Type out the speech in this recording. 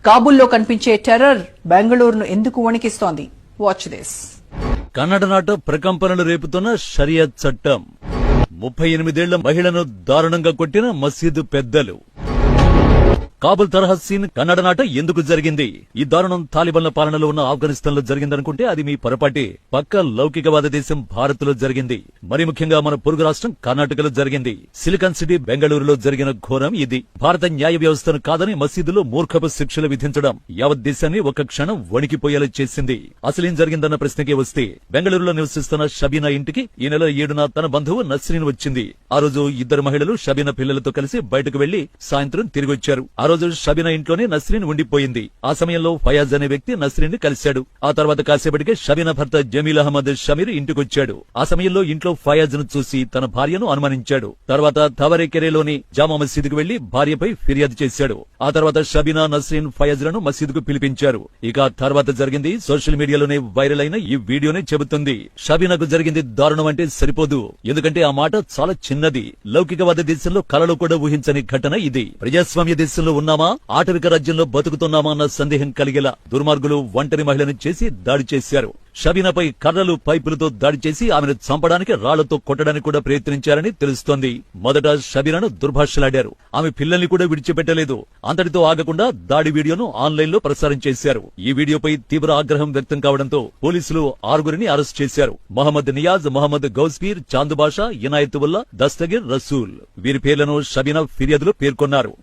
కాబూల్లో కనిపించే టెర్రర్ బెంగళూరును ఎందుకు వణికిస్తోంది? Watch this. Kannada నాట ప్రకంపనలు రేపుతున్న షరియత్ చట్టం. 38 ఏళ్ల మహిళను దారుణంగా కొట్టిన మసీదు పెద్దలు. కాబుల్ తరహా సీన్ కన్నడ నాట ఎందుకు జరిగింది? ఈ దారుణం తాలిబాన్ల పాలనలో ఉన్న ఆఫ్ఘనిస్తాన్ లో జరిగిందనుకుంటే అది మీ పొరపాటే. పక్క లౌకికవాద దేశం భారత్ లో జరిగింది. మరి ముఖ్యంగా మన పొరుగు రాష్ట్రం కర్ణాటకలో జరిగింది. సిలికాన్ సిటీ బెంగళూరులో జరిగిన ఘోరం ఇది. భారత న్యాయ వ్యవస్థను కాదని మసీదులో మూర్ఖపు శిక్షలు విధించడం యావత్ దేశాన్ని ఒక క్షణం వణికిపోయేలా చేసింది. అసలేం జరిగిందన్న ప్రశ్నకే వస్తే, బెంగళూరులో నివసిస్తున్న షబీనా ఇంటికి ఈ నెల 7న తన బంధువు నస్రీన్ వచ్చింది. ఆ రోజు ఇద్దరు మహిళలు షబీనా పిల్లలతో కలిసి బయటకు వెళ్లి సాయంత్రం తిరిగొచ్చారు. ఆ రోజు షబీనా ఇంట్లోనే నస్రీన్ ఉండిపోయింది. ఆ సమయంలో ఫయాజ్ అనే వ్యక్తి నస్రీన్ ని కలిశాడు. ఆ తర్వాత కాసేపటికే షబీనా భర్త జమీల్ అహ్మద్ షమీర్ ఇంటికొచ్చాడు. ఆ సమయంలో ఇంట్లో ఫయాజ్ ను చూసి తన భార్యను అనుమానించాడు. తర్వాత తవరేకెరేలోని జామా మసీదుకు వెళ్లి భార్యపై ఫిర్యాదు చేశాడు. ఆ తర్వాత షబీనా, నస్రీన్, ఫయాజ్ లను మసీదుకు పిలిపించారు. ఇక తర్వాత జరిగింది సోషల్ మీడియాలోనే వైరల్ అయిన ఈ వీడియోనే చెబుతుంది. షబీనాకు జరిగింది దారుణం అంటే సరిపోదు. ఎందుకంటే ఆ మాట చాలా చిన్నది. లౌకికవాద దేశంలో కలలో కూడా ఊహించని ఘటన ఇది. ప్రజాస్వామ్య దేశంలో ఉన్నామా, ఆటవిక రాజ్యంలో బతుకుతున్నామా అన్న సందేహం కలిగేలా దుర్మార్గులు ఒంటరి మహిళను చేసి దాడి చేశారు. షబీనాపై కర్రలు, పైపులతో దాడి చేసి ఆమెను చంపడానికి, రాళ్లతో కొట్టడానికి కూడా ప్రయత్నించారని తెలుస్తోంది. మొదట షబీనాను దుర్భాషలాడారు. ఆమె పిల్లల్ని కూడా విడిచిపెట్టలేదు. అంతటితో ఆగకుండా దాడి వీడియోను ఆన్లైన్ లో ప్రసారం చేశారు. ఈ వీడియోపై తీవ్ర ఆగ్రహం వ్యక్తం కావడంతో పోలీసులు 6గురిని అరెస్ట్ చేశారు. మహమ్మద్ నియాజ్, మహమ్మద్ గౌస్పీర్, చాందుబాషా, ఇనాయతుల్లా, దస్తగిర్, రసూల్ వీరి పేర్లను షబీనా ఫిర్యాదులో పేర్కొన్నారు.